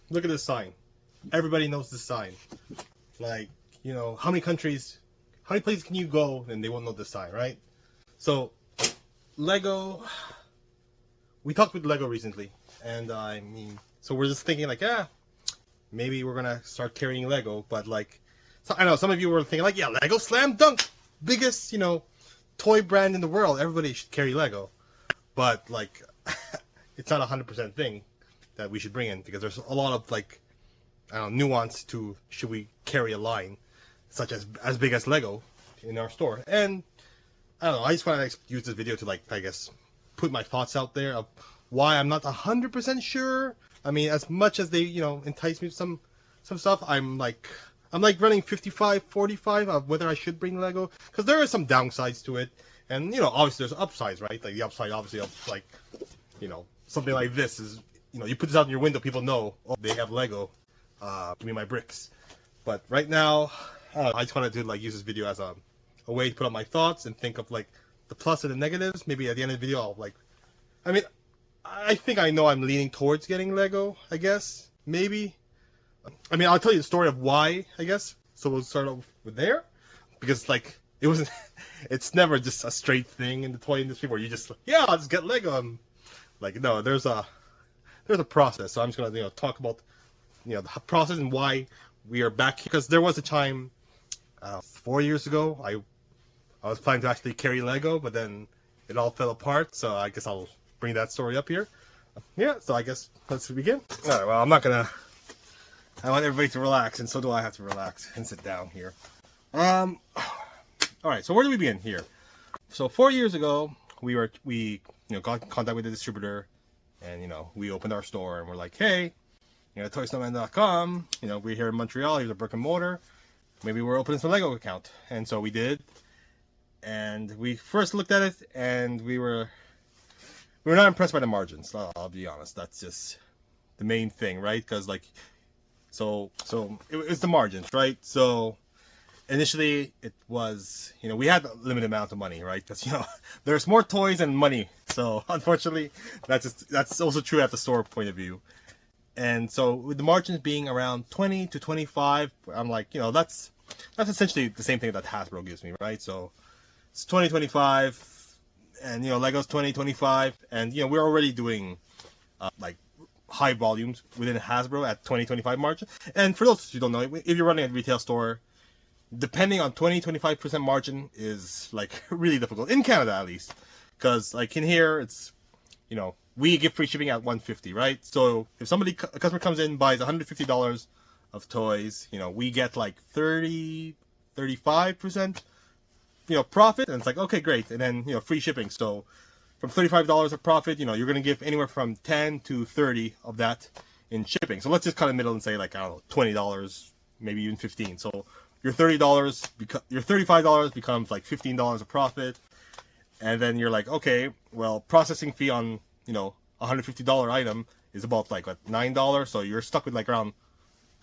look at this sign. Everybody knows this sign. Like, you know, how many places can you go and they won't know this sign, right? So, Lego, we talked with Lego recently, and I mean, so we're just thinking like, yeah, maybe we're gonna start carrying Lego, but like, so I know some of you were thinking like, yeah, Lego slam dunk, biggest, you know, toy brand in the world, everybody should carry Lego, but like, it's not 100% thing that we should bring in, because there's a lot of like, I don't know, nuance to should we carry a line such as big as Lego in our store. And I don't know, I just want to use this video to like, I guess, put my thoughts out there of why I'm not 100% sure. I mean, as much as they, you know, entice me with some stuff, I'm like running 55-45 of whether I should bring Lego, because there are some downsides to it, and you know, obviously there's upsides, right? Like the upside, obviously, of like, you know, something like this is, you know, you put this out in your window, people know, oh, they have Lego. Give me my bricks. But right now, I just wanted to like use this video as a way to put up my thoughts and think of like the plus and the negatives. Maybe at the end of the video, I'll like, I mean, I think I know I'm leaning towards getting Lego, I guess, maybe. I mean, I'll tell you the story of why, I guess. So we'll start off with there, because like, it wasn't, it's never just a straight thing in the toy industry where you just, yeah, I'll just get Lego. Like, no, there's a process. So I'm just gonna, you know, talk about, you know, the process and why we are back, because there was a time 4 years ago I was planning to actually carry Lego, but then it all fell apart, so I guess I'll bring that story up here. Yeah, so I guess let's begin. Alright, well, I want everybody to relax, and so do I have to relax and sit down here. Alright, so where do we begin here? So 4 years ago we you know, got in contact with the distributor, and you know, we opened our store and we're like, hey, you know, toysnowman.com, you know, we're here in Montreal, here's a brick and mortar, maybe we're opening some Lego account. And so we did, and we first looked at it, and we were not impressed by the margins. I'll be honest, that's just the main thing, right? Because like, so it's the margins, right? So initially it was, you know, we had a limited amount of money, right? Because, you know, there's more toys than money, so unfortunately that's also true at the store point of view. And so with the margins being around 20 to 25, I'm like, you know, that's essentially the same thing that Hasbro gives me, right? So it's 20, 25, and you know, Lego's 20, 25, and you know, we're already doing like high volumes within Hasbro at 20, 25 margin. And for those who don't know, if you're running a retail store, depending on 20, 25% margin is like really difficult in Canada, at least, because like in here, it's, you know, we give free shipping at $150, right? So if a customer comes in, buys $150 of toys, you know, we get like 30, 35%, you know, profit, and it's like, okay, great. And then, you know, free shipping. So from $35 of profit, you know, you're going to give anywhere from 10 to 30 of that in shipping. So let's just cut in the middle and say like, I don't know, $20, maybe even 15. So your $35 becomes like $15 of profit. And then you're like, okay, well, processing fee on, you know, $150 item is about like what, $9, so you're stuck with like around,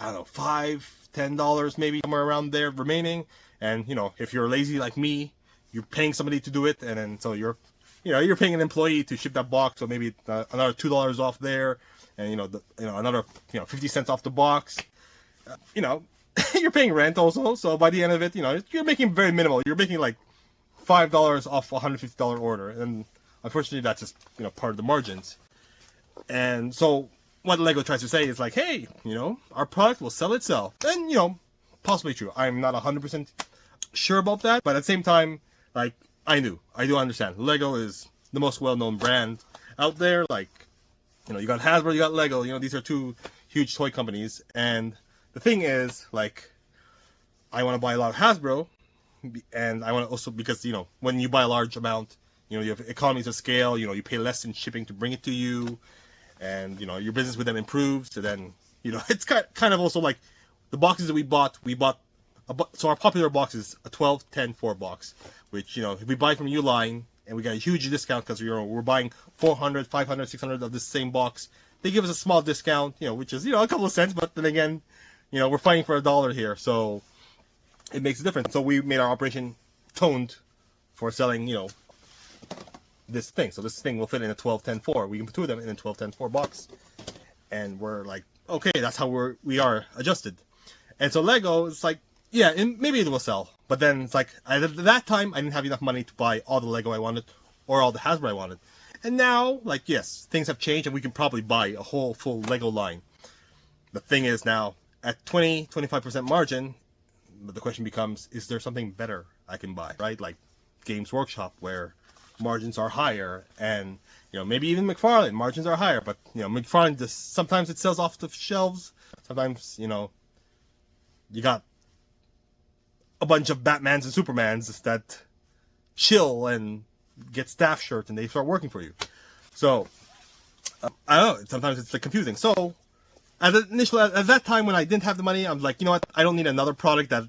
I don't know, $5-10 maybe, somewhere around there remaining. And you know, if you're lazy like me, you're paying somebody to do it, and then so you're paying an employee to ship that box, so maybe another $2 off there, and you know, another 50 cents off the box. You know, you're paying rent also, so by the end of it, you know, you're making very minimal. You're making like $5 off a $150 order, and unfortunately, that's just, you know, part of the margins. And so what Lego tries to say is like, hey, you know, our product will sell itself. And, you know, possibly true. I'm not 100% sure about that. But at the same time, like, I do understand. Lego is the most well-known brand out there. Like, you know, you got Hasbro, you got Lego. You know, these are two huge toy companies. And the thing is, like, I want to buy a lot of Hasbro. And I want to also, because, you know, when you buy a large amount, you know, you have economies of scale, you know, you pay less in shipping to bring it to you, and, you know, your business with them improves. So then, you know, it's kind of also like the boxes that we bought, so our popular box is a 12, 10, 4 box, which, you know, if we buy from Uline and we get a huge discount because, you know, we're buying 400, 500, 600 of this same box, they give us a small discount, you know, which is, you know, a couple of cents, but then again, you know, we're fighting for $1 here, so it makes a difference. So we made our operation toned for selling, you know, this thing. So this thing will fit in a 12, 10, 4. We can put two of them in a 12, 10, 4 box. And we're like, okay, that's how we are adjusted. And so Lego is like, yeah, and maybe it will sell. But then it's like, at that time, I didn't have enough money to buy all the Lego I wanted or all the Hasbro I wanted. And now, like, yes, things have changed and we can probably buy a whole full Lego line. The thing is now, at 20-25% margin, the question becomes, is there something better I can buy, right? Like Games Workshop, where margins are higher, and maybe even Mcfarlane margins are higher, but Mcfarlane just sometimes it sells off the shelves, sometimes you got a bunch of Batmans and Supermans that chill and get staff shirts and they start working for you. So I don't know, sometimes it's like confusing. So at that time when I didn't have the money, I'm like, you know what, I don't need another product that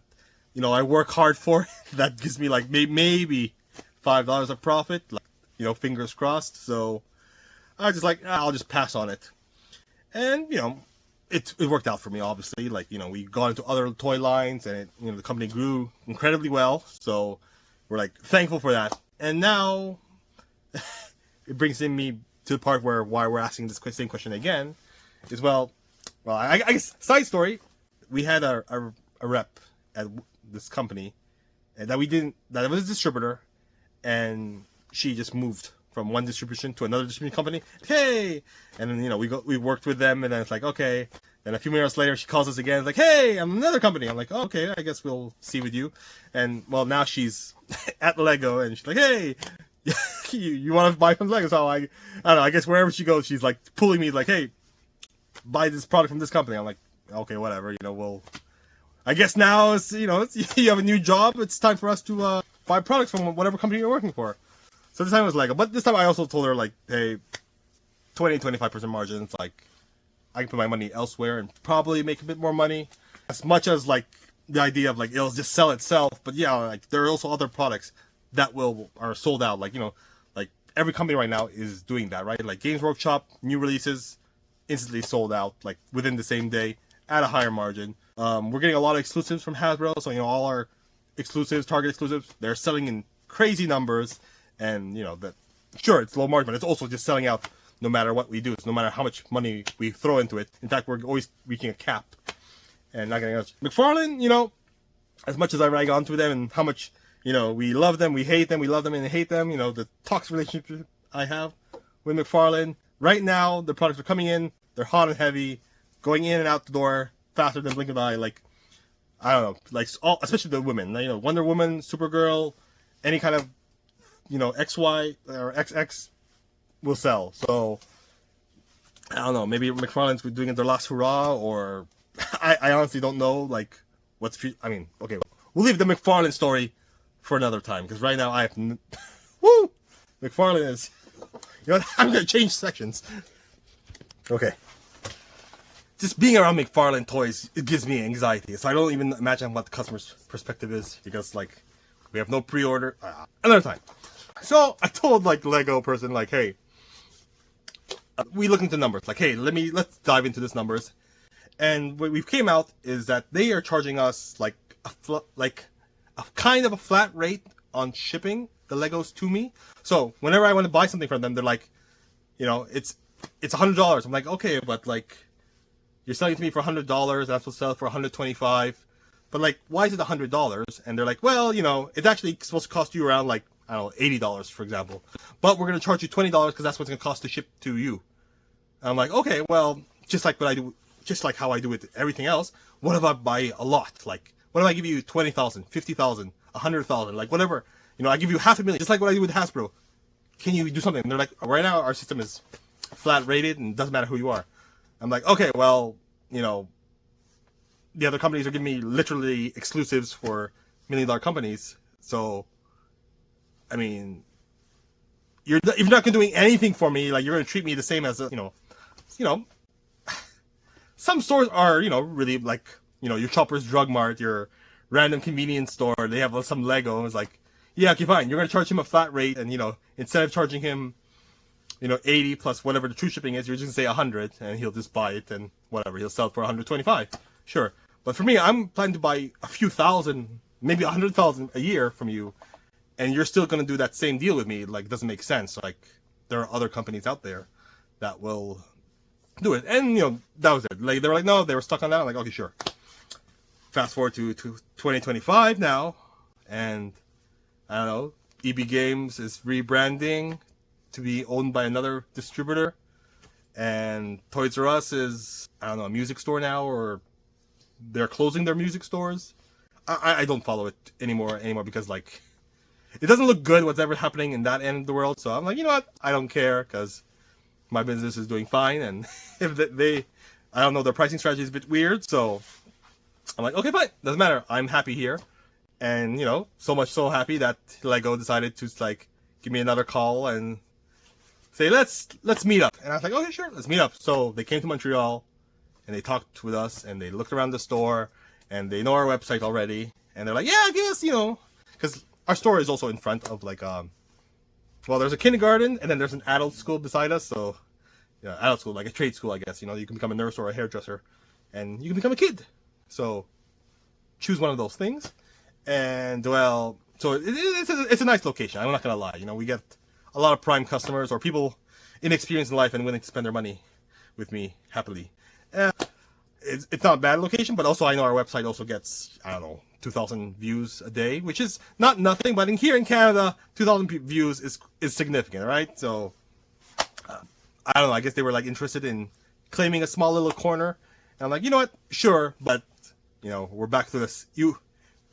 I work hard for that gives me like maybe $5 of profit, like, fingers crossed. So I was just like, I'll just pass on it. And it worked out for me, obviously. Like, we got into other toy lines, and the company grew incredibly well. So we're like thankful for that. And now it brings me to the part why we're asking this same question again. Is I guess side story. We had a rep at this company, and that was a distributor, and she just moved from one distribution to another distribution company. Hey, and then we worked with them, and then it's like, okay. Then a few minutes later, she calls us again, like, hey, I'm another company. I'm like, oh, okay, I guess we'll see with you. And well, now she's at Lego, and she's like, hey, you want to buy from Lego? So I don't know. I guess wherever she goes, she's like pulling me, like, hey, buy this product from this company. I'm like, okay, whatever. I guess now it's you have a new job. It's time for us to buy products from whatever company you're working for. So this time it was Lego, but this time I also told her, like, hey, 20-25% margins, like, I can put my money elsewhere and probably make a bit more money. As much as, like, the idea of, like, it'll just sell itself, but yeah, like, there are also other products that are sold out. Like, like, every company right now is doing that, right? Like, Games Workshop, new releases, instantly sold out, like, within the same day, at a higher margin. We're getting a lot of exclusives from Hasbro, so, all our exclusives, Target exclusives, they're selling in crazy numbers. And that, sure, it's low margin, but it's also just selling out no matter what we do. It's no matter how much money we throw into it. In fact, we're always reaching a cap and not getting much. Mcfarlane, as much as I rag on to them and how much we love them, we hate them, we love them and hate them. The toxic relationship I have with Mcfarlane. Right now, the products are coming in, they're hot and heavy, going in and out the door faster than blink of an eye. Like, I don't know, like especially the women. Wonder Woman, Supergirl, any kind of XY or XX will sell. So I don't know, maybe McFarlane's doing it their last hurrah, or I honestly don't know, like, what's okay, we'll leave the McFarlane story for another time, because right now I have woo, McFarlane is, I'm gonna change sections. Okay, just being around McFarlane toys, it gives me anxiety, so I don't even imagine what the customer's perspective is, because, like, we have no pre-order. Another time. So I told, like, Lego person, like, hey, we look into numbers. Like, hey, let's dive into this numbers. And what we came out is that they are charging us like a kind of a flat rate on shipping the Legos to me. So whenever I want to buy something from them, they're like, it's $100. I'm like, okay, but, like, you're selling it to me for $100, and I'm supposed to sell it for $125. But, like, why is it $100? And they're like, well, it's actually supposed to cost you around, like, I don't know, $80, for example. But we're going to charge you $20 because that's what's going to cost to ship to you. And I'm like, okay, well, just like how I do with everything else, what if I buy a lot? Like, what if I give you 20,000, 50,000, 100,000, like, whatever? I give you $500,000, just like what I do with Hasbro. Can you do something? And they're like, right now our system is flat rated and it doesn't matter who you are. I'm like, okay, well, the other companies are giving me literally exclusives for $1 million companies. So, I mean, if you're not doing anything for me, like, you're going to treat me the same as, some stores are, really like, your Chopper's Drug Mart, your random convenience store, they have some Lego. It's like, yeah, okay, fine. You're going to charge him a flat rate, and, instead of charging him, 80 plus whatever the true shipping is, you're just going to say 100, and he'll just buy it, and whatever, he'll sell it for 125. Sure. But for me, I'm planning to buy a few thousand, maybe 100,000 a year from you, and you're still going to do that same deal with me. Like, it doesn't make sense. Like, there are other companies out there that will do it. And you know, that was it. Like they were like, no, they were stuck on that. I'm like, okay, sure. Fast forward to 2025 now, and I don't know, EB Games is rebranding to be owned by another distributor, and Toys R Us is, I don't know, a music store now, or they're closing their music stores. I don't follow it anymore because like it doesn't look good what's ever happening in that end of the world. So I'm like, you know what, I don't care because my business is doing fine, and if they I don't know, their pricing strategy is a bit weird, so I'm like, okay, fine, doesn't matter, I'm happy here. And you know, so much so happy that Lego decided to like give me another call and say, let's meet up. And I was like, okay, sure, let's meet up. So they came to Montreal and they talked with us and they looked around the store and they know our website already, and they're like, yeah, give us, you know, because our store is also in front of like well, there's a kindergarten and then there's an adult school beside us. So yeah, adult school, like a trade school, I guess. You know, you can become a nurse or a hairdresser, and you can become a kid. So choose one of those things. And well, so it's a nice location. I'm not gonna lie. You know, we get a lot of prime customers or people inexperienced in life and willing to spend their money with me happily. It's not a bad location, but also I know our website also gets, I don't know, 2,000 views a day, which is not nothing. But here in Canada, 2,000 views is significant, right? So I don't know. I guess they were like interested in claiming a small little corner. And I'm like, you know what? Sure, but you know, we're back to this.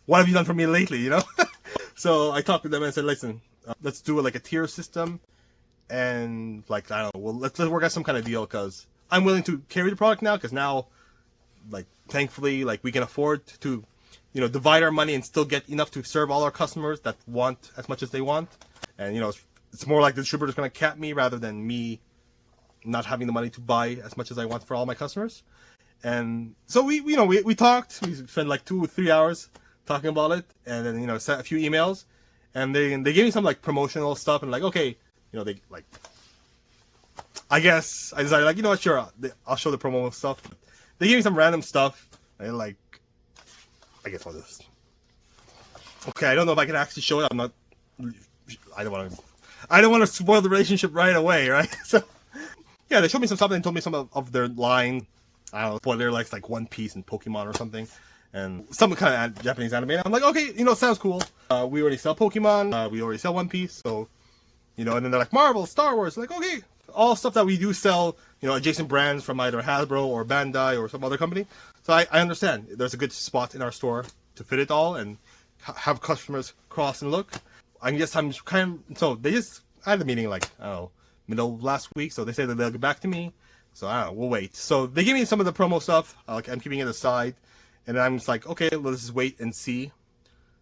What have you done for me lately? You know. So I talked to them and I said, listen, let's do like a tier system, and like I don't know, well let's work out some kind of deal because I'm willing to carry the product now because now, like thankfully, like we can afford to, you know, divide our money and still get enough to serve all our customers that want as much as they want. And you know, it's more like the distributor's going to cap me rather than me not having the money to buy as much as I want for all my customers. And so we talked. We spent like 2 or 3 hours talking about it, and then you know sent a few emails, and they gave me some like promotional stuff, and like okay, you know, they like, I guess I decided like, you know what, sure, I'll show the promo stuff. They gave me some random stuff, and like, I guess I'll just, okay, I don't know if I can actually show it. I don't want to spoil the relationship right away, right? So yeah, they showed me some stuff and told me some of their line. I don't know, spoiler, like One Piece and Pokemon or something, and some kind of Japanese anime. I'm like, okay, you know, sounds cool. We already sell Pokemon, we already sell One Piece, so, you know, and then they're like Marvel, Star Wars, like, okay, all stuff that we do sell, you know, adjacent brands from either Hasbro or Bandai or some other company. So I understand there's a good spot in our store to fit it all and have customers cross and look. I guess I'm kind of, so they just, I had a meeting like, I don't know, middle of last week, so they said that they'll get back to me. So I don't know, we'll wait. So they gave me some of the promo stuff. Like I'm keeping it aside, and I'm just like, okay, let's just wait and see,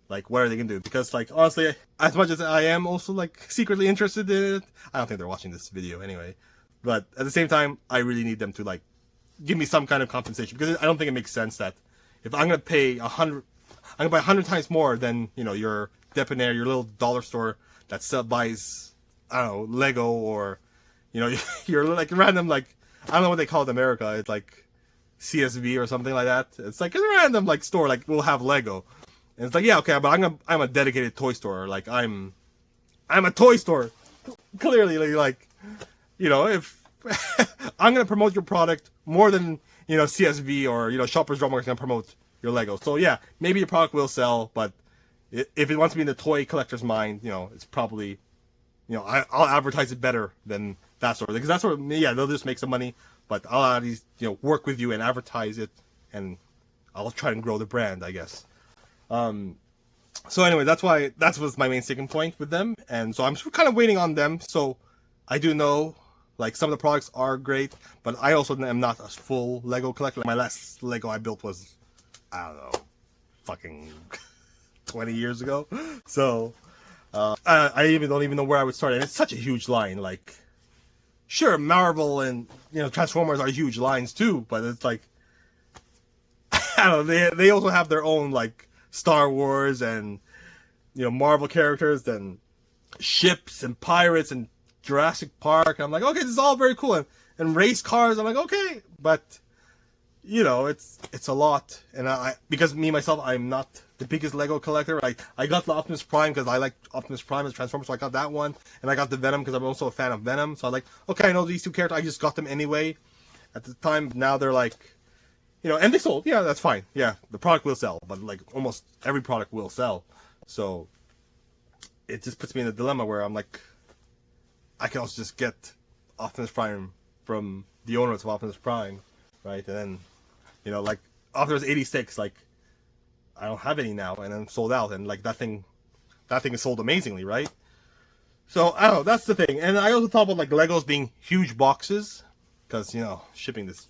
like what are they gonna do? Because like honestly, as much as I am also like secretly interested in it, I don't think they're watching this video anyway. But at the same time, I really need them to like give me some kind of compensation, because I don't think it makes sense that if I'm gonna pay I'm gonna buy 100 times more than, you know, your debonair, your little dollar store that buys, I don't know, Lego, or you know, you're like random, like, I don't know what they call it in America. It's like CSV or something like that. It's like a random like store, like we'll have Lego. And it's like, yeah, okay, but I'm a dedicated toy store. Like I'm a toy store. Clearly, like, you know, if I'm gonna promote your product more than, you know, CSV or, you know, Shoppers Drug Mart's gonna promote your Lego. So yeah, maybe your product will sell, but if it wants to be in the toy collector's mind, you know, it's probably, you know, I'll advertise it better than that sort of thing, because that's what, yeah, they'll just make some money, but I'll at least, you know, work with you and advertise it, and I'll try and grow the brand, I guess. So anyway, that was my main sticking point with them, and so I'm kind of waiting on them. So I do know, like, some of the products are great, but I also am not a full Lego collector. Like, my last Lego I built was, I don't know, fucking 20 years ago. So I even don't even know where I would start, and it's such a huge line. Like, sure, Marvel and, you know, Transformers are huge lines too, but it's like, I don't know, they also have their own, like, Star Wars and, you know, Marvel characters and ships and pirates and Jurassic Park. I'm like, okay, this is all very cool, and race cars. I'm like, okay, but, you know, it's a lot, and because me myself, I'm not the biggest Lego collector. I got the Optimus Prime because I like Optimus Prime as Transformers, so I got that one, and I got the Venom because I'm also a fan of Venom. So I'm like, okay, I know these two characters, I just got them anyway, at the time. Now they're like, and they sold. Yeah, that's fine. Yeah, the product will sell, but like almost every product will sell. So it just puts me in a dilemma where I'm like, I can also just get Optimus Prime from the owners of Optimus Prime, right? And then, like Optimus 86, like I don't have any now, and I'm sold out, and like that thing is sold amazingly, right? So I don't know, that's the thing. And I also thought about like Legos being huge boxes, because shipping this,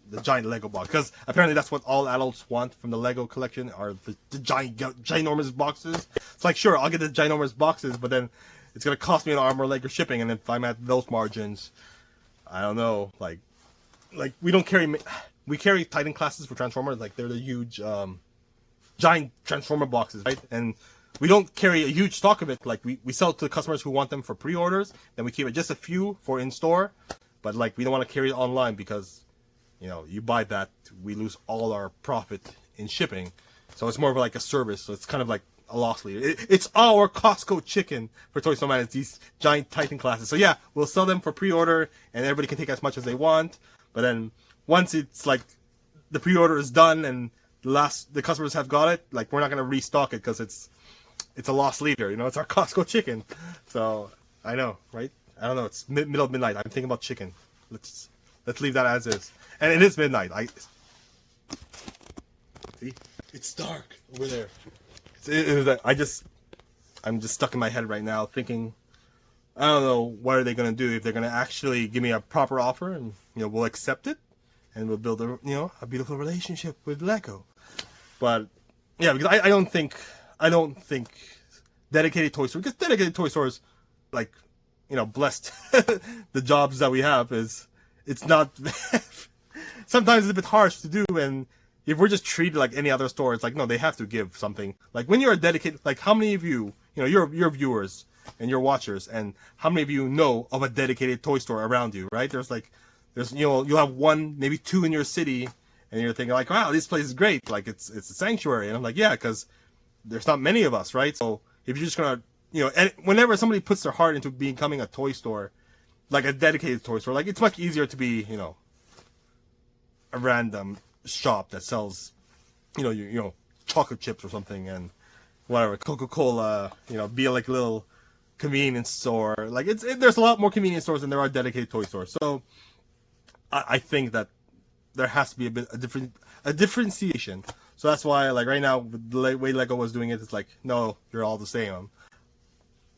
the giant Lego box, because apparently that's what all adults want from the Lego collection are the ginormous boxes. It's like, sure, I'll get the ginormous boxes, but then it's gonna cost me an arm or leg or shipping, and if I'm at those margins, I don't know, like we carry Titan classes for Transformers, like they're the huge giant Transformer boxes, right? And we don't carry a huge stock of it. Like we sell it to the customers who want them for pre-orders, then we keep it just a few for in-store, but like we don't want to carry it online because you buy that, we lose all our profit in shipping. So it's more of like a service, so it's kind of like a loss leader. It's our Costco chicken for Toy Story Man. It's these giant Titan classes. So yeah, we'll sell them for pre-order, and everybody can take as much as they want. But then once it's like the pre-order is done and the customers have got it, like we're not gonna restock it because it's a loss leader. It's our Costco chicken. So I know, right? I don't know. It's middle of midnight. I'm thinking about chicken. Let's leave that as is. And it is midnight. See, it's dark over there. I'm just stuck in my head right now thinking, I don't know, what are they going to do, if they're going to actually give me a proper offer and, we'll accept it and we'll build a beautiful relationship with Lego. But yeah, because I don't think dedicated toy stores, because dedicated toy stores, like, blessed the jobs that we have it's not, sometimes it's a bit harsh to do, and if we're just treated like any other store, it's like, no, they have to give something. Like when you're a dedicated, like how many of you, your viewers and your watchers, and how many of you know of a dedicated toy store around you, right? You'll have one, maybe two in your city, and you're thinking like, wow, this place is great. Like it's a sanctuary. And I'm like, yeah, because there's not many of us, right? So if you're just going to, and whenever somebody puts their heart into becoming a toy store, like a dedicated toy store, like it's much easier to be, a random shop that sells, chocolate chips or something, and whatever, Coca-Cola, be like a little convenience store. Like there's a lot more convenience stores than there are dedicated toy stores. So I think that there has to be a differentiation. So that's why, like right now, the way Lego was doing it, it's like, no, you're all the same.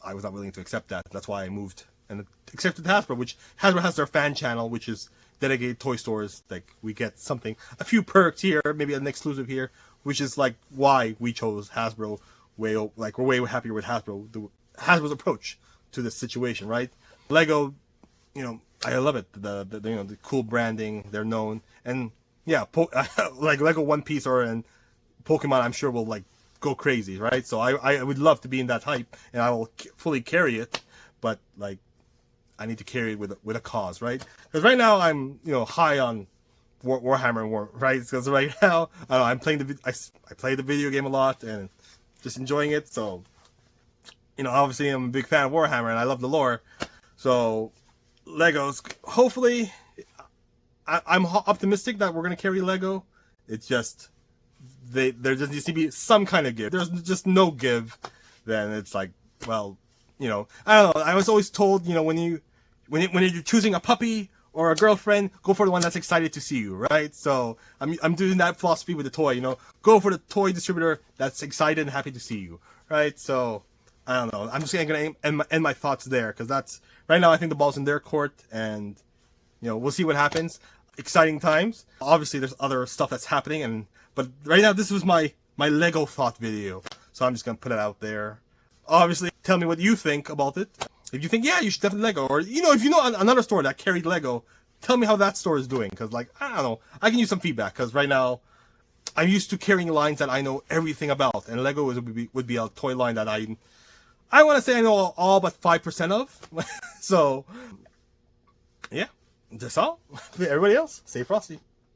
I was not willing to accept that. That's why I moved and accepted Hasbro, which Hasbro has their fan channel, which is dedicated toy stores. Like we get something, a few perks here, maybe an exclusive here, which is like why we chose Hasbro. We're way happier with Hasbro's approach to this situation, right? Lego, I love it. The cool branding, they're known, and yeah, like Lego One Piece and Pokemon, I'm sure will like go crazy, right? So I would love to be in that hype, and I will fully carry it, but like I need to carry it with a cause, right? Because right now I'm high on Warhammer and War, right? Because right now I'm playing I play the video game a lot and just enjoying it. So obviously I'm a big fan of Warhammer and I love the lore. So Legos, hopefully, I'm optimistic that we're gonna carry Lego. It's just there just needs to be some kind of give. There's just no give, then it's like, well, I don't know. I was always told, when you're choosing a puppy or a girlfriend, go for the one that's excited to see you, right? So I'm doing that philosophy with the toy. Go for the toy distributor that's excited and happy to see you, right? So I don't know. I'm just gonna end my thoughts there, because that's right now. I think the ball's in their court, and we'll see what happens. Exciting times. Obviously, there's other stuff that's happening, but right now this was my Lego thought video, so I'm just gonna put it out there. Obviously, tell me what you think about it. If you think, yeah, you should definitely Lego, or if you know another store that carried Lego, tell me how that store is doing, because like I don't know, I can use some feedback, because right now I'm used to carrying lines that I know everything about, and Lego would be a toy line that I want to say I know all but 5% of. So yeah, that's all. Everybody else, stay frosty.